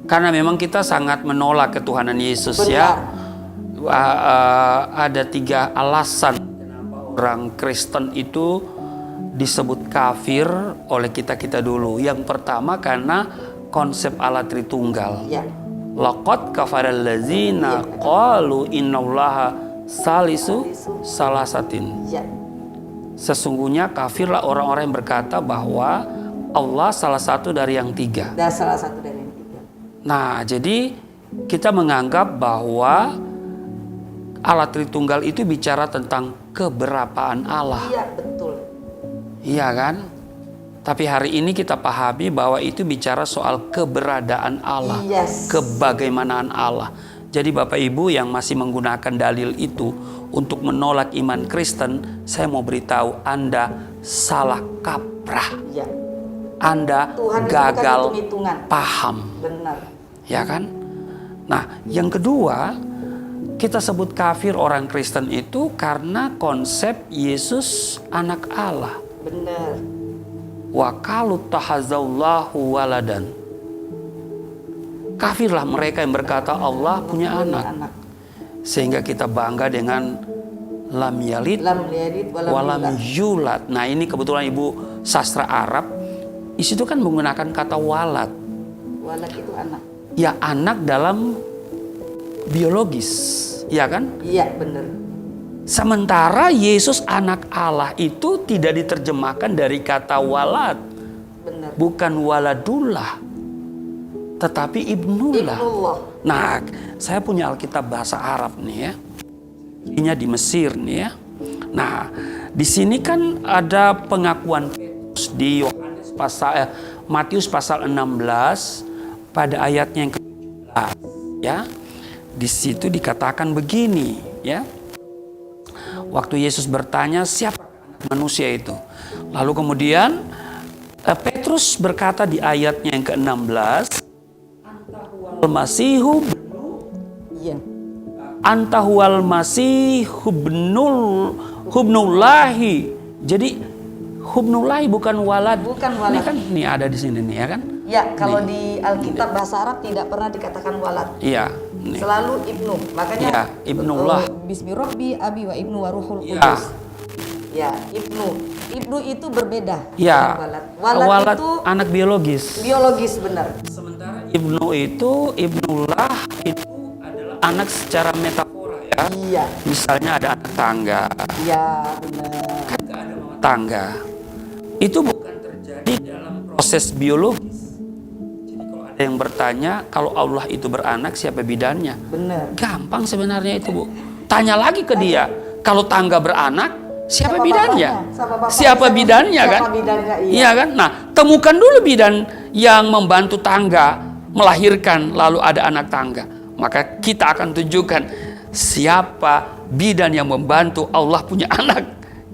Karena memang kita sangat menolak ketuhanan Yesus. Benar. Ya. Ada 3 alasan kenapa orang Kristen itu disebut kafir oleh kita dulu. Yang pertama karena konsep Allah Tritunggal. Ya. Laqad kafaral ladzina qalu innallaha salisu salasatin. Ya. Sesungguhnya kafirlah orang-orang yang berkata bahwa Allah salah satu dari yang 3. Dan salah satu dari yang 3. Nah, jadi kita menganggap bahwa Allah Tritunggal itu bicara tentang keberapaan Allah. Iya, betul. Iya kan? Tapi hari ini kita pahami bahwa itu bicara soal keberadaan Allah, Yes. kebagaimanaan Allah. Jadi Bapak Ibu yang masih menggunakan dalil itu untuk menolak iman Kristen, saya mau beritahu Anda salah kaprah. Iya. Anda Tuhan itu gagal bukan hitung-hitungan. paham. Benar. Ya kan? Nah, yang kedua, kita sebut kafir orang Kristen itu karena konsep Yesus anak Allah. Benar. Wa qalu tahazallahu waladan. Kafirlah mereka yang berkata Allah punya anak. Sehingga kita bangga dengan lam yalid Lam yalid walam yulad. Nah, ini kebetulan Ibu sastra Arab. Di situ kan menggunakan kata walad. Walad itu anak. Ya, anak dalam biologis, ya kan? Iya, benar. Sementara Yesus anak Allah itu tidak diterjemahkan dari kata walad. Benar. Bukan waladullah, tetapi ibnullah. Ibnullah. Nah, saya punya Alkitab bahasa Arab nih ya. Ini di Mesir nih ya. Nah, di sini kan ada pengakuan Petrus di Matius pasal 16 pada ayatnya yang ke-17 ya. Di situ dikatakan begini ya. Waktu Yesus bertanya siapa anak manusia itu. Lalu kemudian Petrus berkata di ayatnya yang ke-16, Masihu Iya. antahual masih hubnullahi. Jadi hubnullahi bukan walad. Bukan walad. Ini kan nih ada di sini nih ya kan? Ya, kalau di Alkitab bahasa Arab tidak pernah dikatakan walad. Iya. Nih. Selalu ibnu. Makanya Ya, ibnullah. Bismi Rabbi abi wa ibnu wa ruhul Ya. qudus. Ya, ibnu. Ibnu itu berbeda Ya. dengan walad. Walad itu anak biologis. biologis, benar. Sementara ibnu itu ibnullah itu adalah anak secara metafora ya. Iya. Misalnya ada anak tangga. Iya, benar. Kan gak ada mama tangga. Itu bukan terjadi dalam proses biologis. Jadi kalau ada yang bertanya, kalau Allah itu beranak, siapa bidannya? Benar. Gampang sebenarnya itu, Bu. Tanya lagi ke dia, kalau tangga beranak, siapa bidannya? Siapa bidannya kan? Siapa bidannya, iya. Iya kan? Nah, temukan dulu bidan yang membantu tangga melahirkan lalu ada anak tangga. Maka kita akan tunjukkan siapa bidan yang membantu Allah punya anak.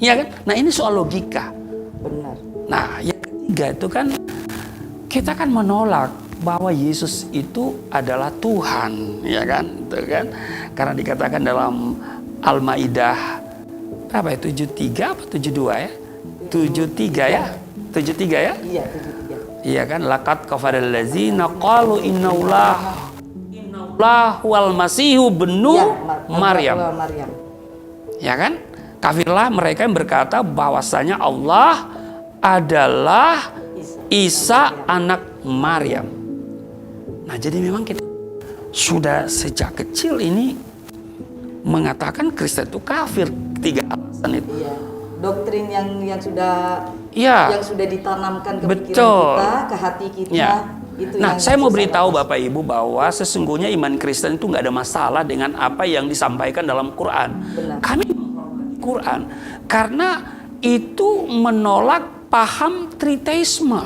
Iya kan? Nah, ini soal logika. Benar. Nah, yang ketiga itu kan kita kan menolak bahwa Yesus itu adalah Tuhan, ya kan? Itu kan? Karena dikatakan dalam Al-Maidah berapa ya? 73 apa 72 ya? 73 ya? 73 ya? Iya, 73. Iya kan? Laqad kafaral ladzina qalu innallaha wal masihu benu Maryam. Maryam. Ya kan? Kafirlah mereka yang berkata bahwasanya Allah adalah Isa anak Maryam. Nah, jadi memang kita sudah sejak kecil ini mengatakan Kristen itu kafir. 3 alasan itu. Iya. Doktrin yang sudah Iya. yang sudah ditanamkan ke pikiran Betul. kita, ke hati kita. Ya. Itu Nah, yang saya mau susah beritahu lepas. Bapak Ibu bahwa sesungguhnya iman Kristen itu nggak ada masalah dengan apa yang disampaikan dalam Quran. Benar. Kami menghormati Quran karena itu menolak paham triteisme,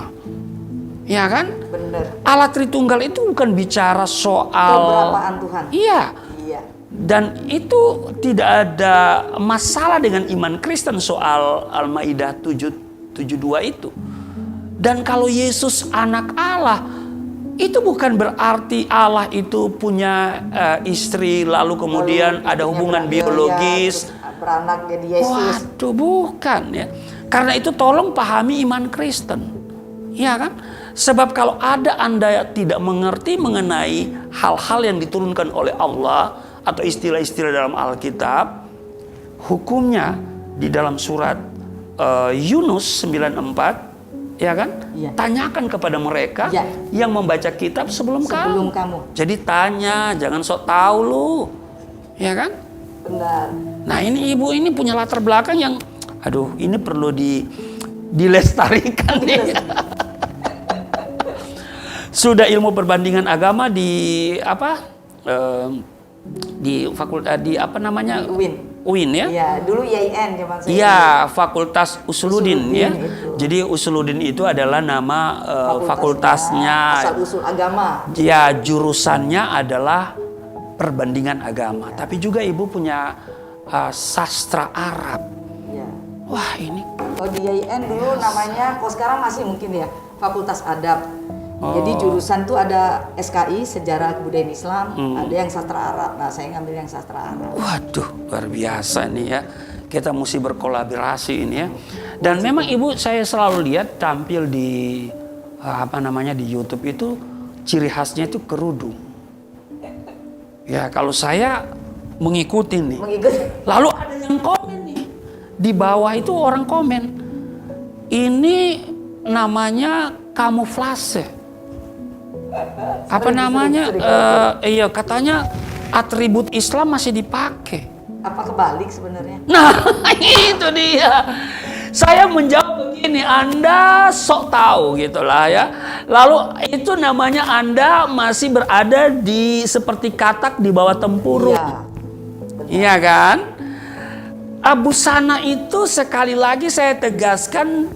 ya kan? Benar. Allah Tritunggal itu bukan bicara soal Keberapaan Tuhan. Iya. Iya. Dan itu tidak ada masalah dengan iman Kristen soal Al-Maidah 7:72 itu. Dan kalau Yesus anak Allah, itu bukan berarti Allah itu punya istri lalu kemudian Lalu ada istrinya hubungan beraniaya, biologis. terus beranak jadi Yesus. Waduh, bukan ya. Karena itu tolong pahami iman Kristen. Iya kan? Sebab kalau ada Anda tidak mengerti mengenai hal-hal yang diturunkan oleh Allah atau istilah-istilah dalam Alkitab, hukumnya di dalam surat Yunus 9:4, ya kan? Ya. Tanyakan kepada mereka Ya. yang membaca kitab sebelum Sebelum kamu. kamu. Jadi tanya, jangan sok tahu lu. Ya kan? Benar. Nah, ini ibu ini punya latar belakang yang aduh, ini perlu dilestarikan nih. Sudah ilmu perbandingan agama di apa? Di fakultas di apa namanya? UIN. UIN ya? Iya, dulu IAIN zaman saya. Iya, Fakultas Usuluddin ya. itu. Jadi Usuluddin itu adalah nama fakultasnya. Asal usul agama. Ya, jurusannya adalah perbandingan agama. Tapi juga ibu punya sastra Arab. Iya. Wah, ini Kalau di IAIN dulu namanya, kalau sekarang masih mungkin ya, Fakultas Adab. Jadi jurusan tuh ada SKI, Sejarah Kebudayaan Islam, ada yang sastra Arab. Nah, saya ngambil yang sastra Arab. waduh, luar biasa nih ya. Kita mesti berkolaborasi ini ya. Dan memang ibu saya selalu lihat tampil di apa namanya di YouTube itu ciri khasnya itu kerudung. Ya, kalau saya mengikuti nih. Mengikuti. Lalu ada yang komen nih. Di bawah itu orang komen. Ini namanya kamuflase. Apa namanya? Iya, katanya atribut Islam masih dipakai. Apa kebalik sebenarnya? Nah, itu dia. Saya menjawab begini, Anda sok tahu gitulah ya. Lalu itu namanya Anda masih berada di seperti katak di bawah tempurung. Iya. Iya kan? Busana itu sekali lagi saya tegaskan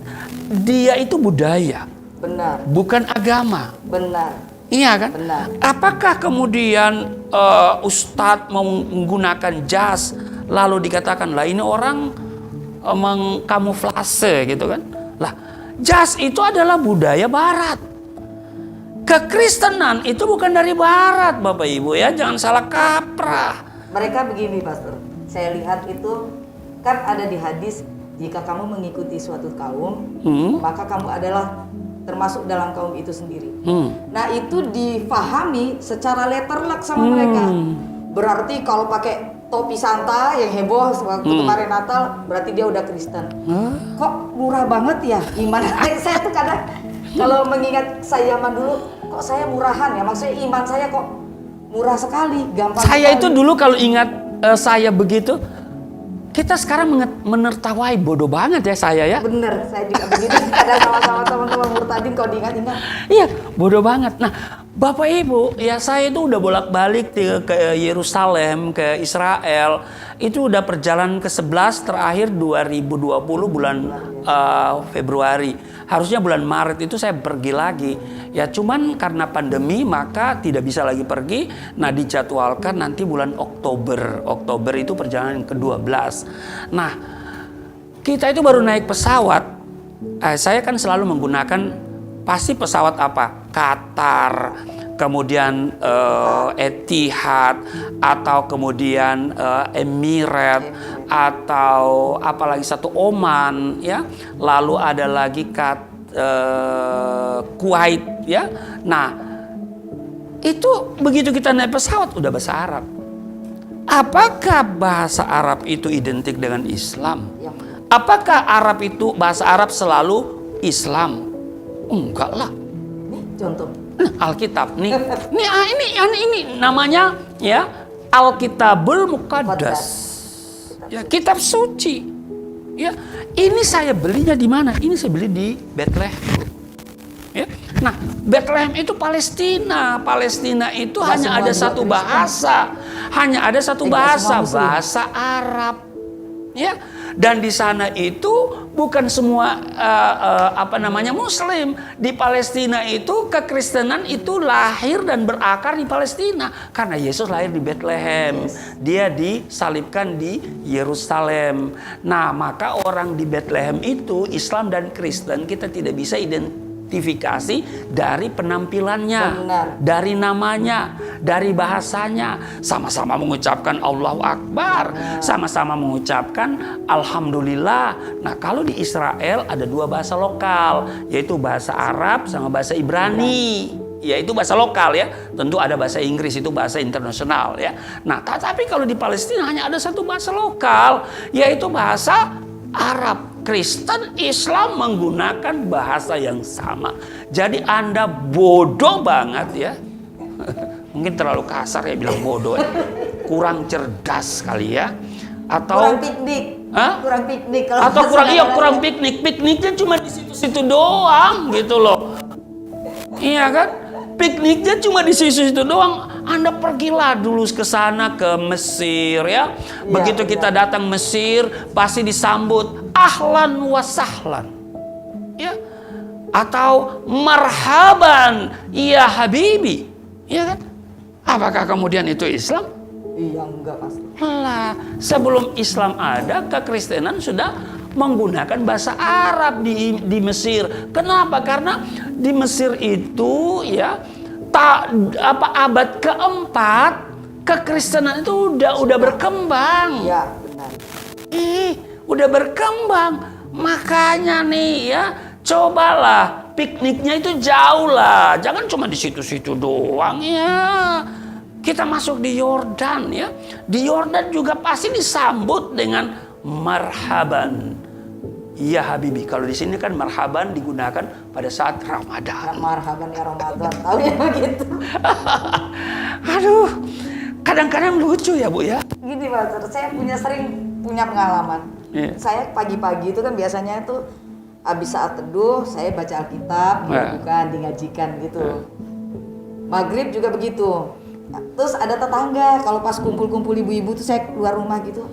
dia itu budaya, Benar. bukan agama. Benar. Iya kan? Benar. Apakah kemudian Ustadz mau menggunakan jas lalu dikatakan lah ini orang mengkamuflase gitu kan? Lah, jas itu adalah budaya Barat. Kekristenan itu bukan dari Barat, Bapak Ibu ya, jangan salah kaprah. Mereka begini, Pastor. Saya lihat itu kan ada di hadis, jika kamu mengikuti suatu kaum, maka kamu adalah termasuk dalam kaum itu sendiri. Nah, itu difahami secara letterlock sama mereka. Berarti kalau pakai topi Santa yang heboh waktu kemarin Natal, berarti dia udah Kristen. Kok murah banget ya iman? Saya tuh kadang kalau mengingat saya zaman dulu, kok saya murahan ya? Maksudnya iman saya kok murah sekali, gampang Saya sekali. itu dulu kalau ingat saya begitu, kita sekarang menertawai bodoh banget ya saya ya. Bener, saya juga begitu. Kadang sama-sama teman-teman murtadin kalau diingat-ingat. Iya, bodoh banget. Nah, Bapak Ibu, ya saya itu udah bolak-balik ke Yerusalem, ke Israel. Itu udah perjalanan ke-11 terakhir 2020 bulan Februari. Harusnya bulan Maret itu saya pergi lagi. Ya cuman karena pandemi maka tidak bisa lagi pergi. Nah, dijadwalkan nanti bulan Oktober. Oktober itu perjalanan ke-12. Nah, kita itu baru naik pesawat. Saya kan selalu menggunakan pasti pesawat apa? Qatar, kemudian Etihad, atau kemudian Emirates, atau apalagi satu Oman, ya. Lalu ada lagi Kuwait, ya. Nah, itu begitu kita naik pesawat udah bahasa Arab. Apakah bahasa Arab itu identik dengan Islam? Apakah Arab itu bahasa Arab selalu Islam? Enggak lah. Nih contoh. Nah, Alkitab nih. Ini namanya ya Alkitabul Muqaddas. Ya, kitab suci. Ya, ini saya belinya di mana? Ini saya beli di Bethlehem. Ya. Nah, Bethlehem itu Palestina. Palestina itu hanya ada satu bahasa. Hanya ada satu bahasa, bahasa Arab. Ya, dan di sana itu bukan semua Muslim. Di Palestina itu kekristenan itu lahir dan berakar di Palestina karena Yesus lahir di Bethlehem. Dia disalibkan di Yerusalem. Nah, maka orang di Bethlehem itu Islam dan Kristen kita tidak bisa identifikasi dari penampilannya, Benar. dari namanya, dari bahasanya. Sama-sama mengucapkan Allahu Akbar, sama-sama mengucapkan Alhamdulillah. Nah, kalau di Israel ada 2 bahasa lokal, yaitu bahasa Arab sama bahasa Ibrani. Yaitu bahasa lokal ya. Tentu ada bahasa Inggris, itu bahasa internasional ya. Nah, tapi kalau di Palestina hanya ada 1 bahasa lokal, yaitu bahasa Arab. Kristen, Islam menggunakan bahasa yang sama. Jadi Anda bodoh banget ya. Mungkin terlalu kasar ya bilang bodoh ya. Kurang cerdas kali ya. Atau Kurang piknik. Hah? Kurang piknik. Kalau Atau kurang bahasa piknik. Pikniknya cuma di situ-situ doang gitu loh. Iya kan? Pikniknya cuma di situ-situ doang. Anda pergilah dulu ke sana, ke Mesir ya. Begitu kita datang Mesir, pasti disambut ahlan wa sahlan. Ya. Atau marhaban ya habibi. Ya kan? Apakah kemudian itu Islam? Iya, enggak pasti. Lah, sebelum Islam ada, kekristenan sudah menggunakan bahasa Arab di Mesir. Kenapa? Karena di Mesir itu ya abad keempat kekristenan itu udah berkembang. Iya, benar. Udah berkembang. Makanya nih ya, cobalah pikniknya itu jauh lah. Jangan cuma di situ-situ doang ya. Kita masuk di Yordan ya. Di Yordan juga pasti disambut dengan marhaban ya habibi. Kalau di sini kan marhaban digunakan pada saat Ramadan. Marhaban ya Ramadan. Tahu ya begitu. Aduh, kadang-kadang lucu ya Bu ya. Gini Pastor, saya sering punya pengalaman. Iya. Saya pagi-pagi itu kan biasanya itu habis saat teduh saya baca Alkitab, dilakukan, dingajikan gitu. Maghrib juga begitu. Nah, terus ada tetangga kalau pas kumpul-kumpul ibu-ibu tuh saya keluar rumah gitu.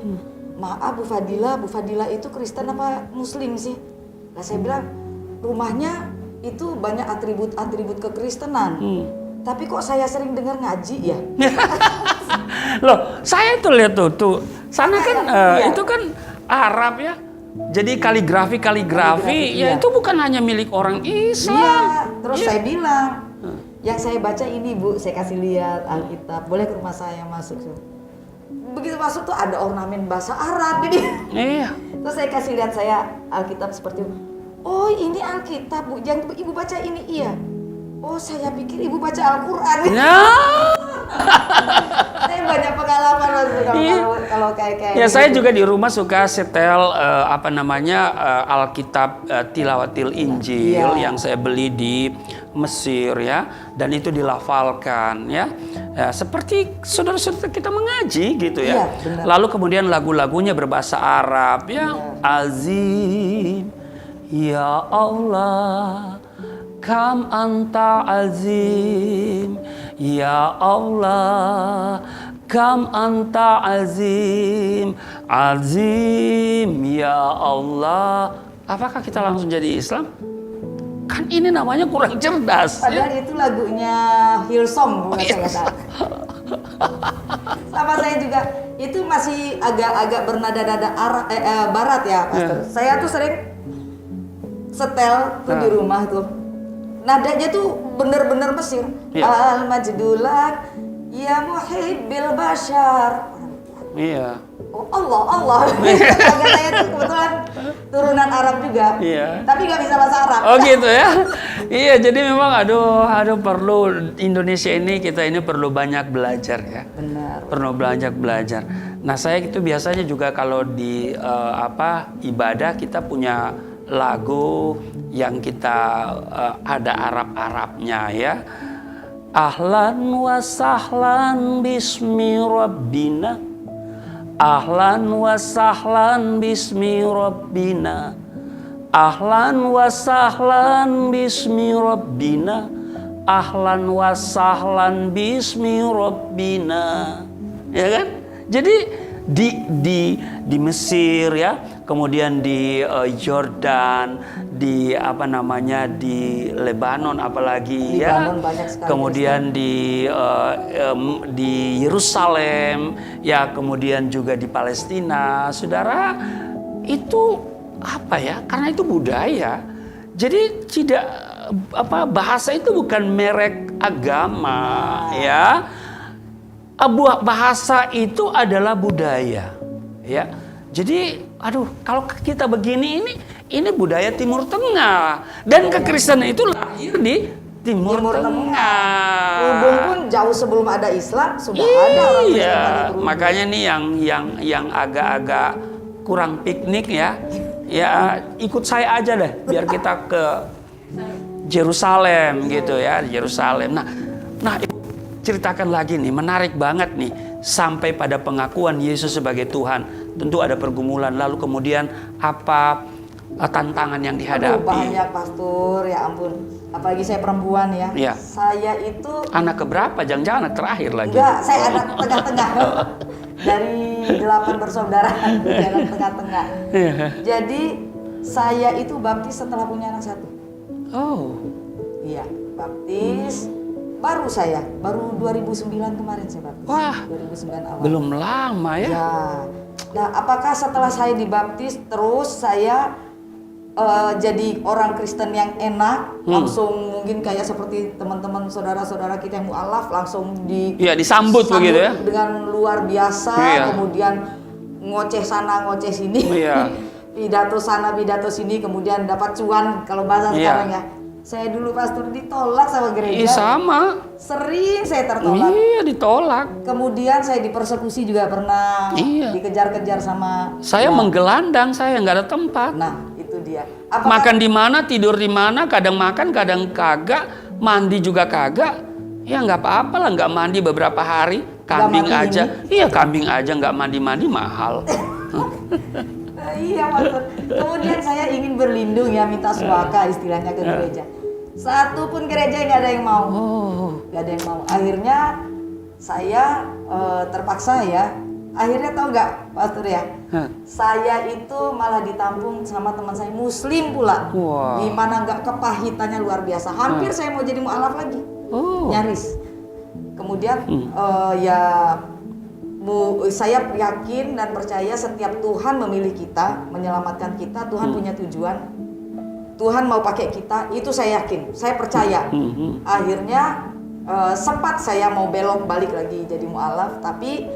Maaf Bu Fadila itu Kristen apa Muslim sih? Nah saya bilang rumahnya itu banyak atribut-atribut kekristenan. Tapi kok saya sering dengar ngaji ya? Loh, saya tuh lihat tuh sana kan itu kan Arab ya. Jadi kaligrafi ya iya. itu bukan hanya milik orang Islam. Iya, terus Iya. saya bilang, yang saya baca ini Bu, saya kasih lihat Alkitab, boleh ke rumah saya masuk. Begitu masuk tuh ada ornamen bahasa Arab jadi. Iya. Terus saya kasih lihat saya Alkitab seperti itu. Oh ini Alkitab Bu, yang Ibu baca ini iya. Oh saya pikir Ibu baca Al-Quran. Nah. Saya banyak pengalaman kalau kayak Ya saya gitu. juga di rumah suka setel Alkitab Tilawatil Injil yang saya beli di Mesir ya, dan itu dilafalkan ya. Ya seperti saudara-saudara kita mengaji gitu ya. Iya, benar. Lalu kemudian lagu-lagunya berbahasa Arab ya. Azim ya Allah, kam anta azim ya Allah, kam anta azim, azim ya Allah. Apakah kita langsung jadi Islam? Kan ini namanya kurang cerdas. Padahal itu lagunya Hillsong bukan saya salah. Sama saya juga itu masih agak-agak bernada-nada barat ya Pastor. Saya tuh sering setel tuh di rumah tuh. Nadanya tuh bener-bener Mesir. Al-Majdulan ya muhibbil bashar. Iya. Oh, Allah. Agak saya tuh kebetulan turunan Arab juga. Iya. Tapi nggak bisa bahasa Arab. Oh gitu ya. Iya, jadi memang aduh perlu Indonesia ini, kita ini perlu banyak belajar ya. Benar. Perlu banyak belajar. Nah, saya itu biasanya juga kalau di ibadah kita punya lagu yang kita ada Arab-Arabnya ya. Ahlan wa sahlan bismi rabbina. Ahlan wa sahlan bismi rabbina. Ahlan wa sahlan bismi rabbina. Ahlan wa sahlan bismi rabbina. Ya kan? Jadi di Mesir ya, kemudian di Yordan, di di Lebanon apalagi Lebanon ya, banyak sekali kemudian di Yerusalem ya, kemudian juga di Palestina, saudara, itu apa ya? Karena itu budaya, jadi tidak bahasa itu bukan merek agama, ya. Bahasa itu adalah budaya, ya. Jadi, kalau kita begini ini budaya Timur Tengah, dan kekristenan itu lahir di Timur Tengah. Udung pun jauh sebelum ada Islam sudah ada orang Kristen Iya, pada kerudung. makanya nih yang agak-agak kurang piknik ya, ikut saya aja deh, biar kita ke Yerusalem gitu ya, Yerusalem. Nah, ceritakan lagi nih, menarik banget nih, sampai pada pengakuan Yesus sebagai Tuhan. Tentu ada pergumulan, lalu kemudian apa tantangan yang dihadapi? Banyak, Pastor, ya ampun. Apalagi saya perempuan ya. Iya. Saya itu Anak keberapa? Jangan-jangan anak terakhir lagi. enggak, saya anak tengah-tengah. Dari 8 bersaudara, jadi anak tengah-tengah. Jadi saya itu baptis setelah punya anak 1. Oh. Iya, baptis baru 2009 kemarin saya baptis. Wah, 2009 awal. belum lama ya. Ya. Nah, apakah setelah saya dibaptis terus saya jadi orang Kristen yang enak, langsung mungkin kayak seperti teman-teman saudara-saudara kita yang mualaf langsung disambut begitu ya? Dengan luar biasa, kemudian ngoceh sana ngoceh sini, pidato sana pidato sini, kemudian dapat cuan kalau bahasa sekarang ya. Saya dulu Pastor ditolak sama gereja. Sama. Sering saya tertolak. Iya, ditolak. Kemudian saya dipersekusi juga pernah. Dikejar-kejar sama. Saya menggelandang, saya nggak ada tempat. Nah, itu dia. Makan di mana, tidur di mana, kadang makan, kadang kagak, mandi juga kagak. Ya nggak apa-apa lah, nggak mandi beberapa hari. Kambing aja. Iya, kambing aja nggak mandi-mandi mahal. Iya, Pastor. Kemudian saya ingin berlindung ya, minta suaka istilahnya ke gereja. Satu pun gereja nggak ada yang mau. Nggak ada yang mau. Akhirnya saya terpaksa ya. Akhirnya tahu nggak, Pastor ya? Saya itu malah ditampung sama teman saya Muslim pula. Gimana nggak kepahitannya luar biasa. Hampir saya mau jadi mualaf lagi. Nyaris. Kemudian saya yakin dan percaya setiap Tuhan memilih kita, menyelamatkan kita, Tuhan punya tujuan. Tuhan mau pakai kita, itu saya yakin, saya percaya. Akhirnya sempat saya mau belok balik lagi jadi mualaf, tapi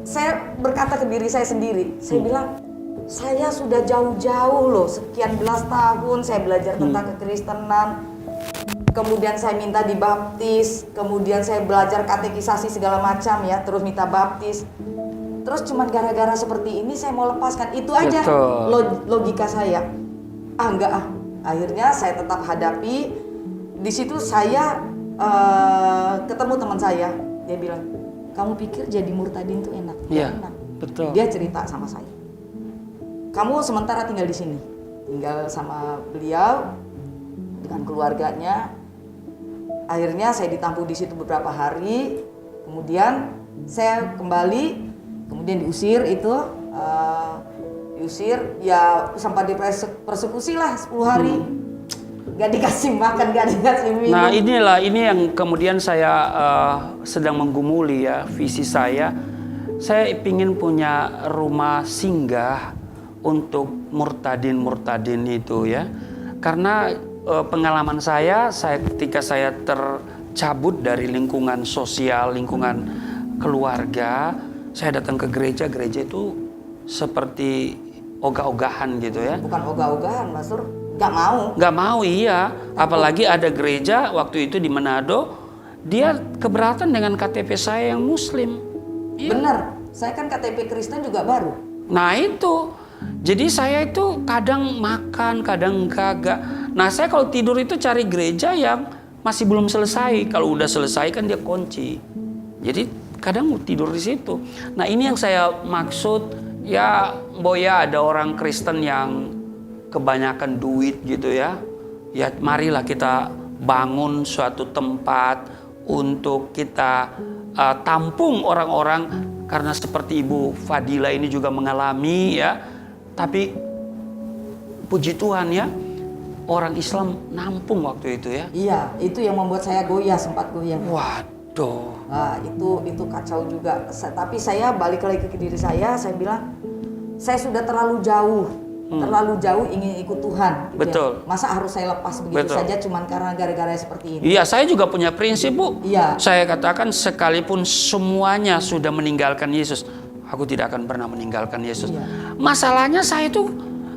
saya berkata ke diri saya sendiri, saya bilang, saya sudah jauh-jauh loh, sekian belas tahun saya belajar tentang kekristenan. Kemudian saya minta dibaptis, kemudian saya belajar katekisasi segala macam ya, terus minta baptis. Terus cuman gara-gara seperti ini saya mau lepaskan, itu aja logika saya. Enggak. Akhirnya saya tetap hadapi. Di situ saya ketemu teman saya, dia bilang, kamu pikir jadi murtadin tuh enak? Iya, enak. betul. Dia cerita sama saya, kamu sementara tinggal di sini, tinggal sama beliau dengan keluarganya. Akhirnya saya ditampung di situ beberapa hari, kemudian saya kembali, kemudian diusir ya sampai dipersekusi lah 10 hari, gak dikasih makan, gak dikasih minum. Nah ini yang kemudian saya sedang menggumuli ya, visi saya ingin punya rumah singgah untuk murtadin itu ya, karena pengalaman saya ketika saya tercabut dari lingkungan sosial, lingkungan keluarga, saya datang ke gereja itu seperti ogah-ogahan gitu ya. Bukan ogah-ogahan, Pastor, nggak mau. Iya, apalagi ada gereja waktu itu di Manado, dia keberatan dengan KTP saya yang Muslim. Benar, saya kan KTP Kristen juga baru. Nah itu, jadi saya itu kadang makan, kadang kagak. Nah saya kalau tidur itu cari gereja yang masih belum selesai. Kalau udah selesai kan dia kunci. Jadi kadang mau tidur di situ. Nah ini yang saya maksud ya, Boya, ada orang Kristen yang kebanyakan duit gitu ya. Ya marilah kita bangun suatu tempat untuk kita tampung orang-orang, karena seperti Ibu Fadila ini juga mengalami ya. Tapi puji Tuhan ya, orang Islam nampung waktu itu ya. Iya, itu yang membuat saya sempat goyah. Waduh. Nah, itu kacau juga. Tapi saya balik lagi ke diri saya bilang, saya sudah terlalu jauh terlalu jauh ingin ikut Tuhan. Gitu Betul. Ya. Masa harus saya lepas begitu Betul. saja cuman karena gara-gara seperti ini? Iya, saya juga punya prinsip, Bu. Iya. Saya katakan sekalipun semuanya sudah meninggalkan Yesus, aku tidak akan pernah meninggalkan Yesus. Iya. Masalahnya saya itu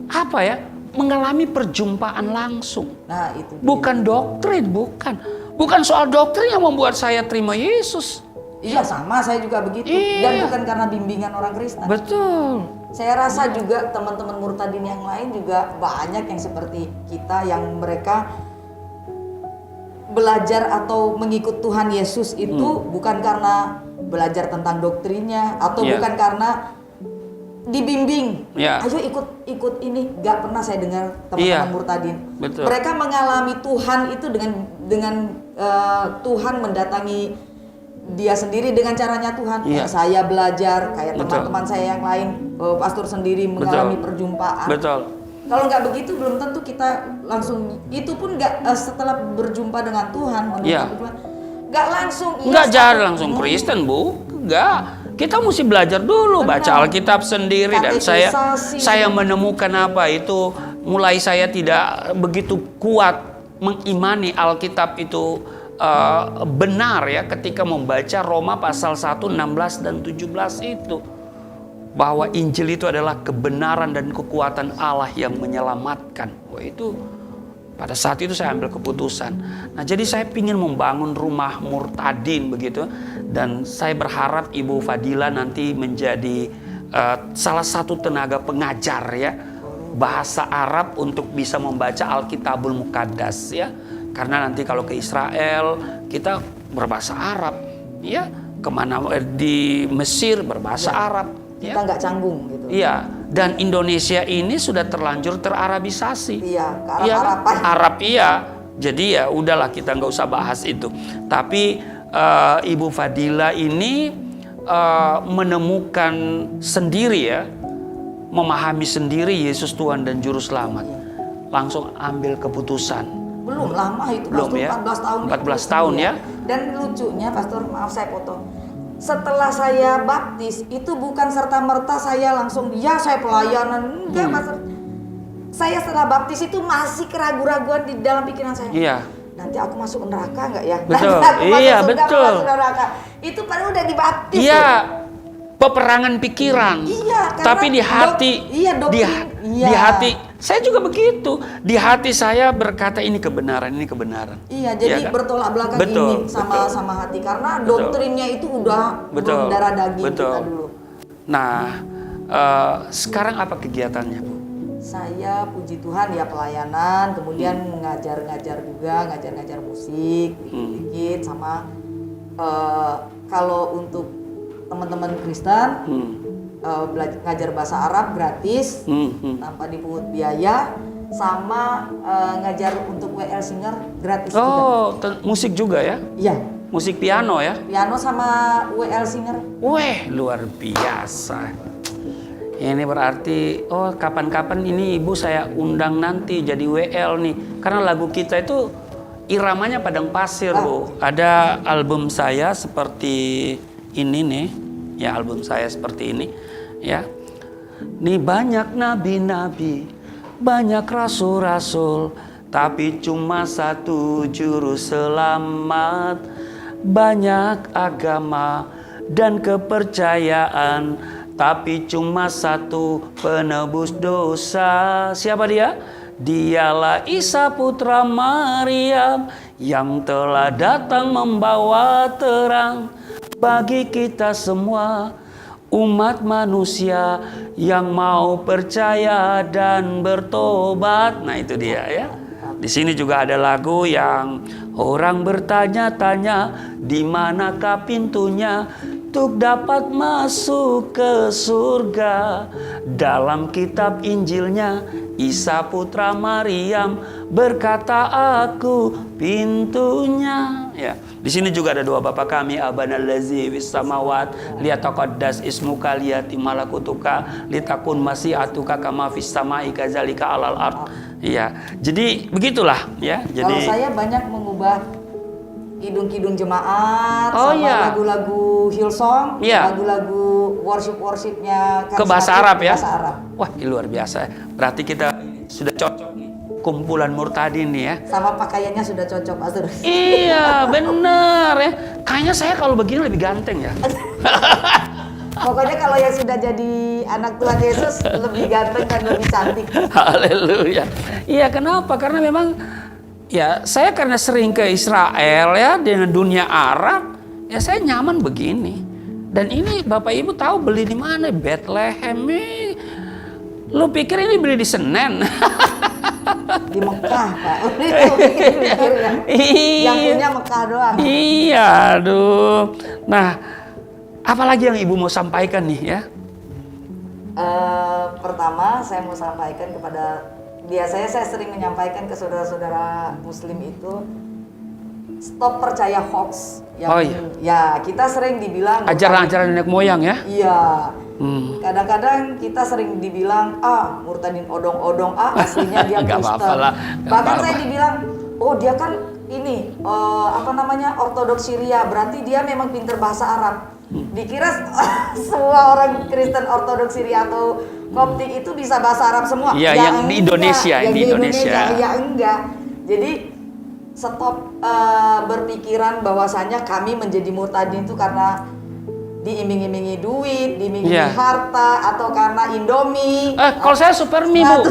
apa ya? Mengalami perjumpaan langsung. Nah, itu dia. Bukan doktrin, bukan. Bukan soal doktrin yang membuat saya terima Yesus. Iya, sama saya juga begitu. Iya. Dan bukan karena bimbingan orang Kristen. Betul. Saya rasa juga teman-teman murtadin yang lain juga banyak yang seperti kita, yang mereka belajar atau mengikut Tuhan Yesus itu bukan karena belajar tentang doktrinnya atau Iya. bukan karena dibimbing. Iya. Ayo ikut ini. Gak pernah saya dengar teman-teman Iya. murtadin. Betul. Mereka mengalami Tuhan itu dengan Tuhan mendatangi dia sendiri dengan caranya Tuhan. Iya. Kayak saya belajar, kayak Betul. teman-teman saya yang lain, pastor sendiri mengalami perjumpaan. Betul. Kalau nggak begitu belum tentu kita langsung, itu pun nggak setelah berjumpa dengan Tuhan, Iya. nggak langsung. Enggak jadi langsung Kristen, Bu. Enggak. Kita mesti belajar dulu, Benar. baca Alkitab sendiri. Dan Katekisasi. saya menemukan apa itu, mulai saya tidak begitu kuat mengimani Alkitab itu benar ya, ketika membaca Roma pasal 1, 16 dan 17 itu. Bahwa Injil itu adalah kebenaran dan kekuatan Allah yang menyelamatkan. Wah, itu pada saat itu saya ambil keputusan. Nah, jadi saya ingin membangun rumah murtadin begitu. Dan saya berharap Ibu Fadila nanti menjadi salah satu tenaga pengajar ya, bahasa Arab untuk bisa membaca Alkitabul Muqaddas ya. Karena nanti kalau ke Israel kita berbahasa Arab ya, kemana di Mesir berbahasa Arab. Kita Ya. nggak canggung gitu. Iya, dan Indonesia ini sudah terlanjur terarabisasi. Iya, ke Iya kan? Arab-Araban. Arab iya. Jadi ya udahlah, kita nggak usah bahas itu. Tapi Ibu Fadila ini menemukan sendiri ya, memahami sendiri Yesus Tuhan dan Juru Selamat. Langsung ambil keputusan. Belum lama itu, Belum Pastor, ya? 14 tahun. 14 itu. tahun ya. Dan lucunya, Pastor, maaf saya potong. Setelah saya baptis, itu bukan serta-merta saya langsung, ya saya pelayanan. Enggak, Pastor. Saya setelah baptis itu masih keraguan-raguan di dalam pikiran saya. Iya. Nanti aku masuk neraka enggak ya? Betul. Nanti aku masuk Iya, surga, betul. masuk neraka. Itu padahal udah dibaptis. Iya. tuh. Peperangan pikiran. Iya, karena Tapi di hati, doktrin. di hati, saya juga begitu. Di hati saya berkata ini kebenaran, ini kebenaran. Iya, jadi Iya kan? bertolak belakang Betul, ini sama hati, karena Betul. doktrinnya itu udah Betul, darah daging betul. kita dulu. Nah, sekarang apa kegiatannya, Bu? Saya puji Tuhan ya pelayanan, kemudian ngajar-ngajar juga, ngajar-ngajar musik dikit-dikit sama kalau untuk teman-teman Kristen ngajar bahasa Arab gratis tanpa dipungut biaya, sama ngajar untuk WL Singer gratis juga. Oh, musik juga ya? Iya, Musik piano ya? piano sama WL Singer. Weh, luar biasa. Ini berarti, oh kapan-kapan ini Ibu saya undang nanti jadi WL nih. Karena lagu kita itu iramanya padang pasir, Bu. Ada album saya seperti ini nih. Ya, album saya seperti ini. Ya. Nih banyak nabi-nabi, banyak rasul-rasul, tapi cuma satu juru selamat. Banyak agama dan kepercayaan, tapi cuma satu penebus dosa. Siapa dia? Dialah Isa putra Maryam yang telah datang membawa terang bagi kita semua umat manusia yang mau percaya dan bertobat. Nah, itu dia ya. Di sini juga ada lagu yang orang bertanya-tanya di manakah pintunya untuk dapat masuk ke surga. Dalam kitab Injilnya Isa putra Maryam berkata aku pintunya. Ya, di sini juga ada doa Bapa kami Abana allazi fis samawat liyataqaddas ismuka liyati malakutuka litakun masyiatuka kama fis samai kadzalika alal ard. Iya. Jadi begitulah ya. Jadi Kalau saya banyak mengubah kidung-kidung jemaat, Oh, sama iya. lagu-lagu Hillsong, Iya. lagu-lagu worship-worshipnya Ke bahasa Arab ya? Bahasa Arab. Wah, ini luar biasa. Berarti kita sudah cocok nih. Kumpulan murtadin nih ya. Sama pakaiannya sudah cocok, Pastor. Iya, bener ya. Kayaknya saya kalau begini lebih ganteng ya. Pokoknya kalau yang sudah jadi anak Tuhan Yesus lebih ganteng dan lebih cantik. Haleluya. Iya, kenapa? Karena memang ya saya karena sering ke Israel ya dengan dunia Arab, ya saya nyaman begini. Dan ini Bapak Ibu tahu beli di mana? Bethlehem. Lu pikir ini beli di Senen? Di Mekah, Pak. Mikirnya. Yang punya Mekah doang. Iya, aduh. Nah, apalagi yang Ibu mau sampaikan nih ya? Pertama, saya mau sampaikan kepada, biasanya saya sering menyampaikan ke saudara-saudara Muslim itu, stop percaya hoax. Yang, Oh, iya. Ya, kita sering dibilang Ajaran-ajaran nenek moyang ya? Iya. Kadang-kadang kita sering dibilang, murtadin odong-odong, aslinya dia Nggak Kristen. apa-apa lah, nggak Bahkan apa-apa. saya dibilang, oh dia kan ini, Ortodoks Syria, berarti dia memang pinter bahasa Arab. Dikira semua orang Kristen Ortodoks Syria atau Koptik itu bisa bahasa Arab semua. Iya, Ya yang di Indonesia, yang di Indonesia. Ya enggak. Jadi stop berpikiran bahwasanya kami menjadi murtadin itu karena diiming-imingi duit, diiming-imingi Iya. harta, atau karena Indomie. Kalau saya Supermi, Bu.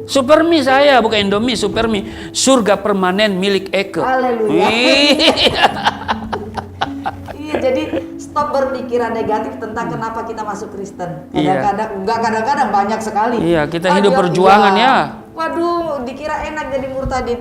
Supermi saya, bukan Indomie, Supermi. Surga permanen milik Eke. Haleluya. Iya. Iya, jadi stop berpikiran negatif tentang kenapa kita masuk Kristen. Iya. Kadang-kadang banyak sekali. Iya, kita hidup perjuangan ya. Waduh, dikira enak jadi murtadin.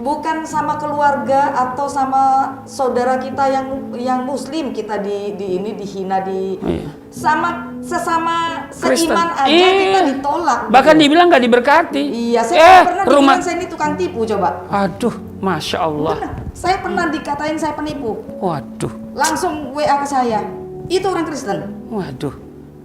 Bukan Sama keluarga atau sama saudara kita yang Muslim kita dihina Iya. sama sesama Kristen. seiman aja kita ditolak. Bahkan gitu. dibilang nggak diberkati. Iya, saya pernah rumah. dibilang saya ini tukang tipu, coba. Aduh, Masya Allah. Benar. Saya pernah dikatain saya penipu. Waduh, Langsung WA ke saya. Itu orang Kristen. waduh.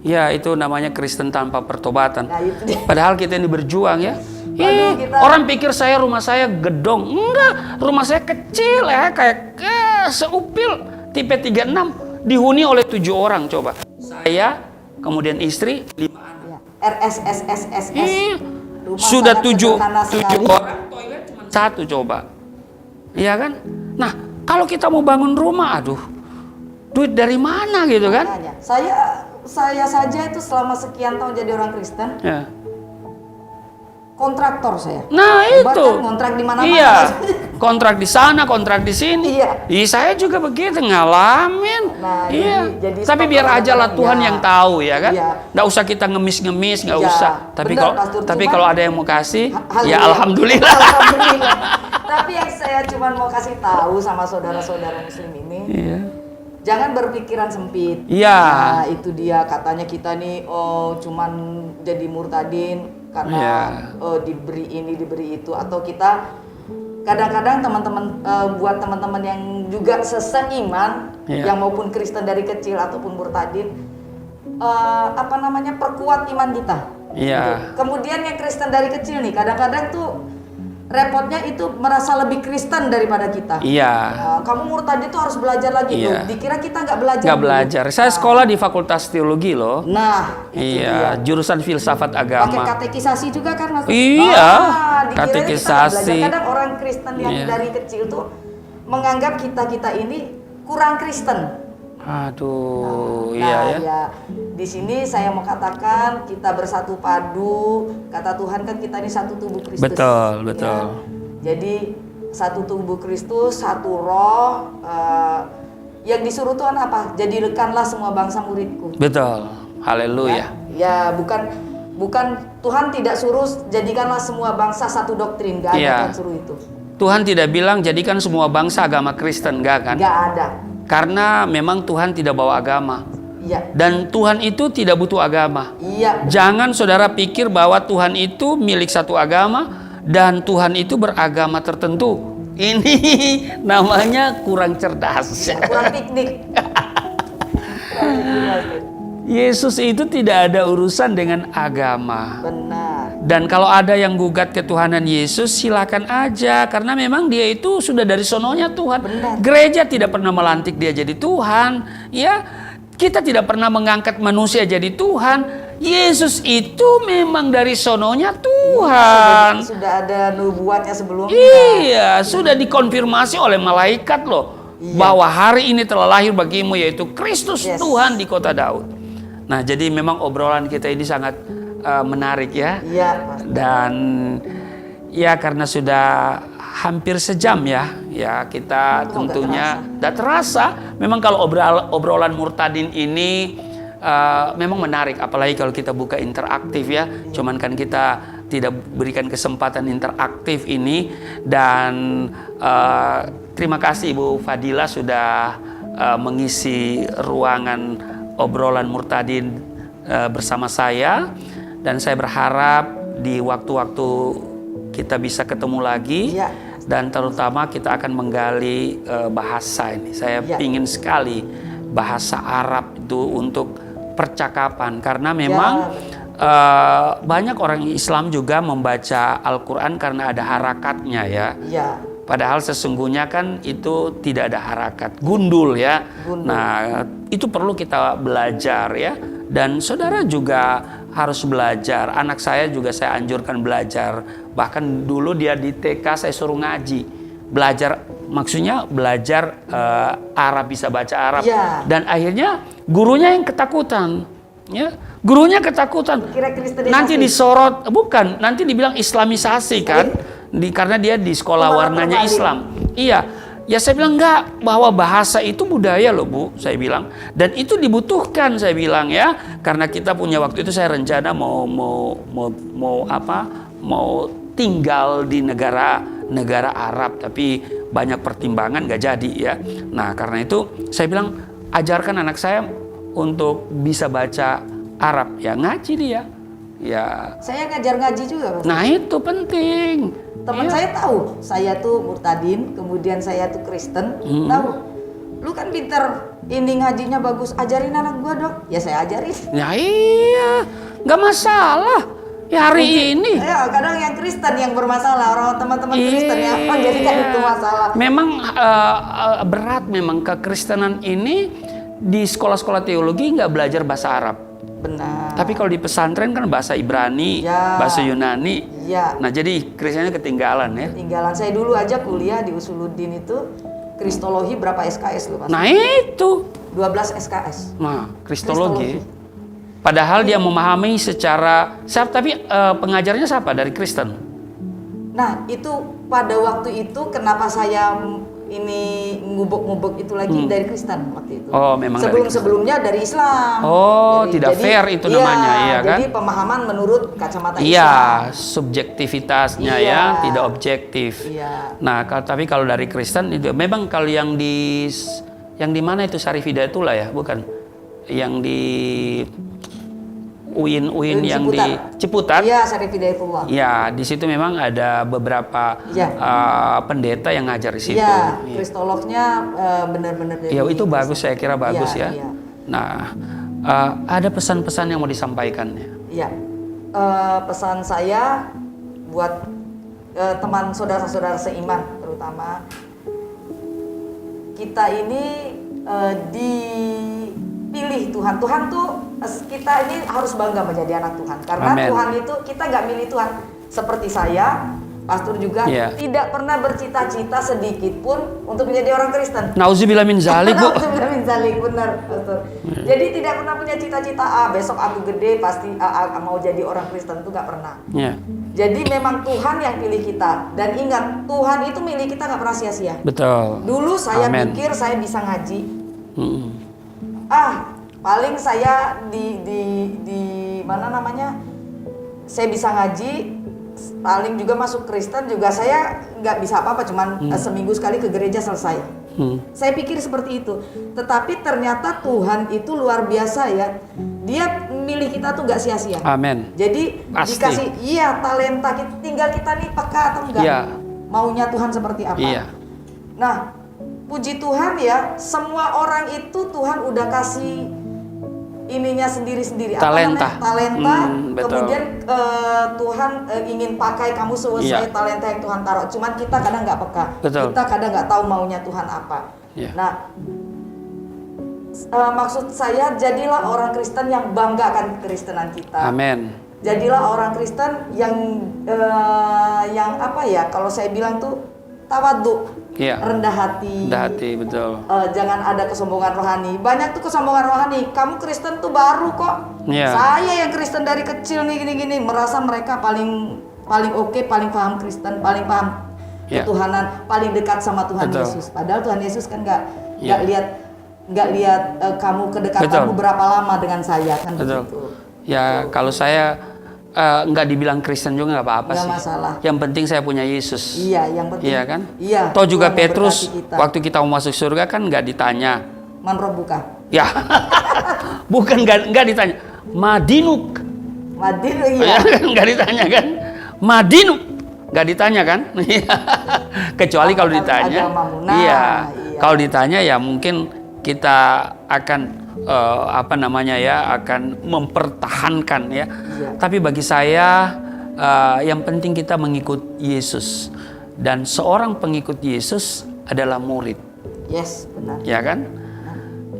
Ya, itu namanya Kristen tanpa pertobatan. Nah, itu dia. Padahal kita ini berjuang ya. Waduh, kita- Orang pikir rumah saya gedong. Enggak, rumah saya kecil ya, kayak seupil tipe 36 dihuni oleh 7 orang coba. Saya, kemudian istri, 5 anak. Ya, RSSSSS. Rumah Sudah sangat 7 sederhana sekali. orang, toilet cuma 1 coba. Iya kan? Nah, kalau kita mau bangun rumah, aduh, duit dari mana gitu kan? Makanya, saya saja itu selama sekian tahun jadi orang Kristen, Ya. kontraktor saya. Nah Hebat itu. kan, kontrak di mana-mana. Iya. Kontrak di sana, kontrak di sini. Iya. Saya juga begitu ngalamin. Nah, iya. jadi Tapi stop biar aja lah orang-orang, Tuhan ya. yang tahu ya kan. Iya. Nggak usah kita ngemis-ngemis, nggak Iya, usah. Tapi benar, kalau Pastor. tapi Cuman- kalau ada yang mau kasih, ya Haleluya. alhamdulillah. Alhamdulillah. Tapi yang saya cuma mau kasih tahu sama saudara-saudara Muslim ini, Iya. jangan berpikiran sempit. Iya. Nah, itu dia katanya kita nih cuman jadi murtadin karena Iya. diberi ini diberi itu, atau kita kadang-kadang teman-teman buat teman-teman yang juga seiman Iya. yang maupun Kristen dari kecil ataupun murtadin, perkuat iman kita. Iya. Gitu. Kemudian yang Kristen dari kecil nih kadang-kadang tuh repotnya itu merasa lebih Kristen daripada kita. Iya. Kamu murtad itu harus belajar lagi tuh. Iya. Dikira kita nggak belajar. Nggak dulu. belajar. Saya sekolah di Fakultas Teologi loh. Nah, itu Iya, dia. jurusan filsafat Pakai agama. katekisasi juga kan Mas? Iya, dikiranya katekisasi. kita nggak belajar. Kadang orang Kristen yang Iya. dari kecil tuh menganggap kita ini kurang Kristen. Aduh, Nah, iya ya. ya. Di sini saya mau katakan kita bersatu padu. Kata Tuhan kan kita ini satu tubuh Kristus. Betul, betul. Ya. Jadi satu tubuh Kristus, satu roh. Yang disuruh Tuhan apa? Jadikanlah semua bangsa muridku. Betul. Haleluya. Ya, bukan Tuhan tidak suruh jadikanlah semua bangsa satu doktrin. Gak ada Iya. Tuhan suruh itu. Tuhan tidak bilang jadikan semua bangsa agama Kristen, enggak kan? Gak ada. Karena memang Tuhan tidak bawa agama. Iya. Dan Tuhan itu tidak butuh agama. Iya. Jangan saudara pikir bahwa Tuhan itu milik satu agama dan Tuhan itu beragama tertentu. Ini namanya kurang cerdas. Kurang piknik. Yesus itu tidak ada urusan dengan agama. Benar. Dan kalau ada yang gugat ketuhanan Yesus, silakan aja, karena memang dia itu sudah dari sononya Tuhan. Benar. Gereja tidak pernah melantik dia jadi Tuhan, ya. Kita tidak pernah mengangkat manusia jadi Tuhan. Yesus itu memang dari sononya Tuhan. Sudah ada nubuatnya sebelumnya. Iya, sudah dikonfirmasi oleh malaikat loh, bahwa hari ini telah lahir bagimu, yaitu Kristus Tuhan di kota Daud. Nah, jadi memang obrolan kita ini sangat menarik ya. Iya. Dan ya karena sudah hampir sejam ya kita tentunya tidak terasa. Memang kalau obrolan Murtadin ini memang menarik, apalagi kalau kita buka interaktif ya. Cuman kan kita tidak berikan kesempatan interaktif ini. Dan terima kasih Ibu Fadila sudah mengisi ruangan obrolan Murtadin bersama saya. Dan saya berharap di waktu-waktu kita bisa ketemu lagi. Dan terutama kita akan menggali bahasa ini. Saya ingin sekali bahasa Arab itu untuk percakapan. Karena memang banyak orang Islam juga membaca Al-Quran karena ada harakatnya ya. Padahal sesungguhnya kan itu tidak ada harakat, gundul ya. Nah, itu perlu kita belajar ya. Dan saudara juga harus belajar. Anak saya juga saya anjurkan belajar. Bahkan dulu dia di TK saya suruh ngaji. Belajar, maksudnya belajar Arab, bisa baca Arab. Dan akhirnya gurunya yang ketakutan. Ya, gurunya ketakutan. Nanti disorot, bukan, nanti dibilang Islamisasi kan. Karena dia di sekolah warnanya Islam. Iya. Ya saya bilang enggak, bahwa bahasa itu budaya loh Bu, saya bilang. Dan itu dibutuhkan, saya bilang ya. Karena kita punya waktu itu saya rencana mau tinggal di negara Arab, tapi banyak pertimbangan nggak jadi ya. Nah karena itu saya bilang ajarkan anak saya untuk bisa baca Arab, ya ngaji dia. Ya. Saya ngajar ngaji juga Mas. Nah itu penting. Teman saya tahu, saya tuh Murtadin, kemudian saya tuh Kristen, tahu. Lu kan pinter, ini ngajinya bagus, ajarin anak gua dong. Ya saya ajarin. Ya iya, nggak masalah. Ya hari ini. Ya kadang yang Kristen yang bermasalah, orang teman-teman Kristen yang menjadikan itu masalah. Memang berat memang kekristenan ini di sekolah-sekolah teologi nggak belajar bahasa Arab. Benar. Tapi kalau di pesantren kan bahasa Ibrani, bahasa Yunani. Nah jadi Kristennya ketinggalan ya. Ketinggalan. Saya dulu aja kuliah di Usuluddin itu Kristologi berapa SKS loh Mas? Nah itu 12 SKS. Nah Kristologi. Padahal dia memahami secara tapi pengajarnya siapa? Dari Kristen. Nah itu pada waktu itu kenapa saya ini ngubek-ngubek itu lagi dari Kristen waktu itu. Oh, memang sebelumnya dari Islam. Oh, tidak fair itu namanya, iya kan? Jadi pemahaman menurut kacamata Islam. Iya, subjektivitasnya ya, tidak objektif. Iya. Nah, tapi kalau dari Kristen itu memang kalau yang di mana itu Syarif Hidayatullah ya, bukan? Yang di UIN yang di Ciputat. Iya, Syarif Hidayatullah. Ya, di situ memang ada beberapa pendeta yang ngajar di situ. Iya, kristolognya benar-benar dari. Ya, itu bagus, saya kira bagus ya. Iya. Nah, ada pesan-pesan yang mau disampaikan ya? Iya, pesan saya buat teman saudara-saudara seiman, terutama kita ini dipilih Tuhan. Tuhan tuh kita ini harus bangga menjadi anak Tuhan karena Tuhan itu kita nggak milih Tuhan. Seperti saya, pastor juga tidak pernah bercita-cita sedikit pun untuk menjadi orang Kristen. Nauzubillah min zalik, Bu. Nauzubillah min zalik, benar, pastor. Jadi tidak pernah punya cita-cita besok aku gede pasti mau jadi orang Kristen, itu nggak pernah. Jadi memang Tuhan yang pilih kita. Dan ingat, Tuhan itu milih kita nggak pernah sia-sia. Betul. Dulu saya pikir saya bisa ngaji. Paling saya di mana namanya, saya bisa ngaji, paling juga masuk Kristen juga saya nggak bisa apa-apa, cuman seminggu sekali ke gereja selesai. Saya pikir seperti itu, tetapi ternyata Tuhan itu luar biasa ya. Dia milih kita tuh nggak sia-sia. Amin. Jadi dikasih talenta kita, tinggal kita nih peka atau enggak. Maunya Tuhan seperti apa. Nah, puji Tuhan ya, semua orang itu Tuhan udah kasih ininya sendiri-sendiri. Talenta. Talenta. Betul. Kemudian Tuhan ingin pakai kamu sesuai talenta yang Tuhan taruh. Cuman kita kadang nggak peka. Betul. Kita kadang nggak tahu maunya Tuhan apa. Nah, maksud saya jadilah orang Kristen yang banggakan kekristenan kita. Amin. Jadilah orang Kristen yang apa ya? Kalau saya bilang tuh tawadhu, rendah hati. Rendah hati, betul. Jangan ada kesombongan rohani. Banyak tuh kesombongan rohani. Kamu Kristen tuh baru kok. Saya yang Kristen dari kecil nih gini-gini, merasa mereka paling oke, paling paham Kristen, paling paham ketuhanan, paling dekat sama Tuhan Yesus. Padahal Tuhan Yesus kan nggak lihat kamu kedekatanmu berapa lama dengan saya kan begitu. Ya kalau saya nggak dibilang Kristen juga nggak apa-apa sih. Masalah. Yang penting saya punya Yesus. Iya, yang penting. Iya kan? Iya. Toh juga Petrus waktu kita mau masuk surga kan nggak ditanya. Man rabbuka? Ya, bukan nggak ditanya. Madinuk. Madinuk iya. Nggak ditanya kan? Madinuk. Nggak ditanya kan? Kecuali kalau ditanya. Iya. Kalau ditanya ya mungkin kita akan akan mempertahankan ya. Tapi bagi saya yang penting kita mengikut Yesus, dan seorang pengikut Yesus adalah murid. Yes, benar. Ya kan?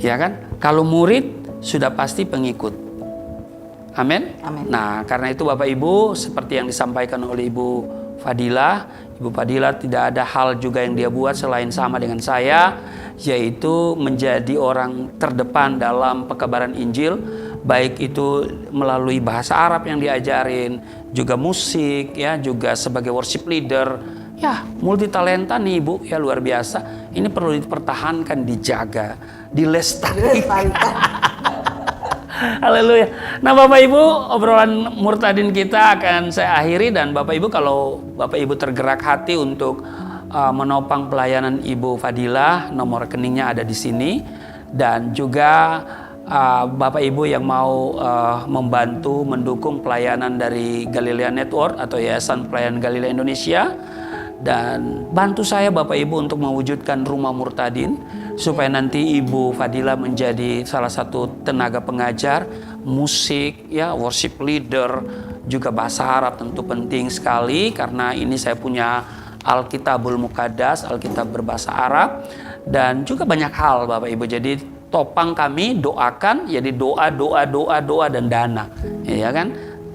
Ya kan? Kalau murid sudah pasti pengikut. Amin. Nah, karena itu Bapak Ibu, seperti yang disampaikan oleh Ibu Fadilah tidak ada hal juga yang dia buat selain sama dengan saya, yaitu menjadi orang terdepan dalam pekabaran Injil, baik itu melalui bahasa Arab yang diajarin, juga musik, ya, juga sebagai worship leader, ya, multi talenta nih Ibu, ya luar biasa. Ini perlu dipertahankan, dijaga, dilestarikan. Haleluya. Nah Bapak Ibu, obrolan Murtadin kita akan saya akhiri, dan Bapak Ibu kalau Bapak Ibu tergerak hati untuk menopang pelayanan Ibu Fadilah, nomor rekeningnya ada di sini, dan juga Bapak Ibu yang mau membantu mendukung pelayanan dari Galilea Network atau Yayasan Pelayanan Galilea Indonesia, dan bantu saya Bapak Ibu untuk mewujudkan rumah Murtadin supaya nanti Ibu Fadilah menjadi salah satu tenaga pengajar musik, ya, worship leader, juga bahasa Arab tentu penting sekali karena ini saya punya Alkitabul Muqaddas, Alkitab berbahasa Arab, dan juga banyak hal Bapak Ibu. Jadi topang kami doakan, jadi doa dan dana, ya kan?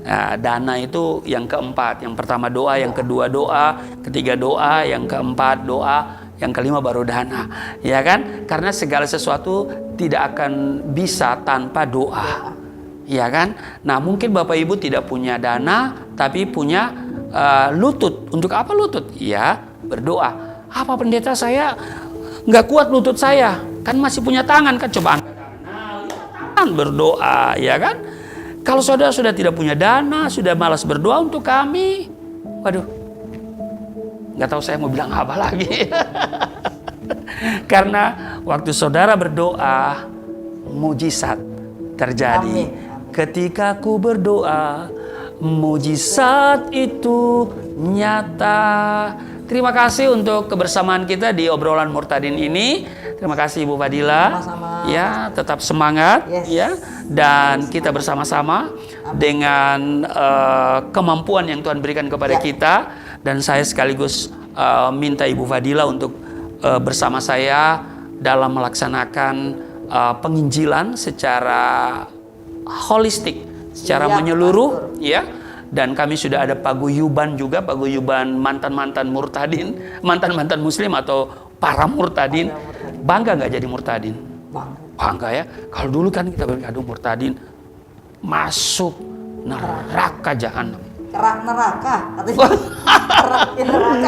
Nah, dana itu yang keempat. Yang pertama doa, yang kedua doa, ketiga doa, yang keempat doa, yang kelima baru dana, ya kan? Karena segala sesuatu tidak akan bisa tanpa doa, ya kan? Nah mungkin Bapak Ibu tidak punya dana, tapi punya lutut. Untuk apa lutut? Ya berdoa. Apa pendeta, saya nggak kuat lutut saya, kan masih punya tangan kan? Coba angkat tangan, berdoa, ya kan? Kalau saudara sudah tidak punya dana, sudah malas berdoa untuk kami, waduh, nggak tahu saya mau bilang apa lagi. Karena waktu saudara berdoa, mujizat terjadi. Ketika ku berdoa, mujizat itu nyata. Terima kasih untuk kebersamaan kita di obrolan Murtadin ini. Terima kasih Ibu Fadilah. Ya, tetap semangat, ya. Dan kita bersama-sama dengan kemampuan yang Tuhan berikan kepada kita. Dan saya sekaligus minta Ibu Fadilah untuk bersama saya dalam melaksanakan penginjilan secara holistik, secara menyeluruh, ya. Dan kami sudah ada paguyuban juga, paguyuban mantan-mantan murtadin, mantan-mantan muslim atau para murtadin. Bangga nggak jadi murtadin? Bangga ya. Kalau dulu kan kita berkado murtadin masuk neraka jahanam. Neraka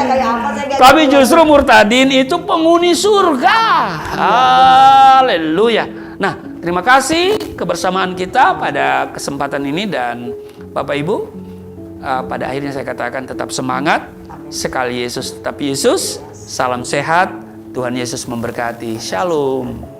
kayak apa saya? Tapi justru murtadin itu penghuni surga. Haleluya. Nah, terima kasih kebersamaan kita pada kesempatan ini, dan Bapak Ibu, pada akhirnya saya katakan tetap semangat. Sekali Yesus tetap Yesus. Salam sehat. Tuhan Yesus memberkati. Shalom.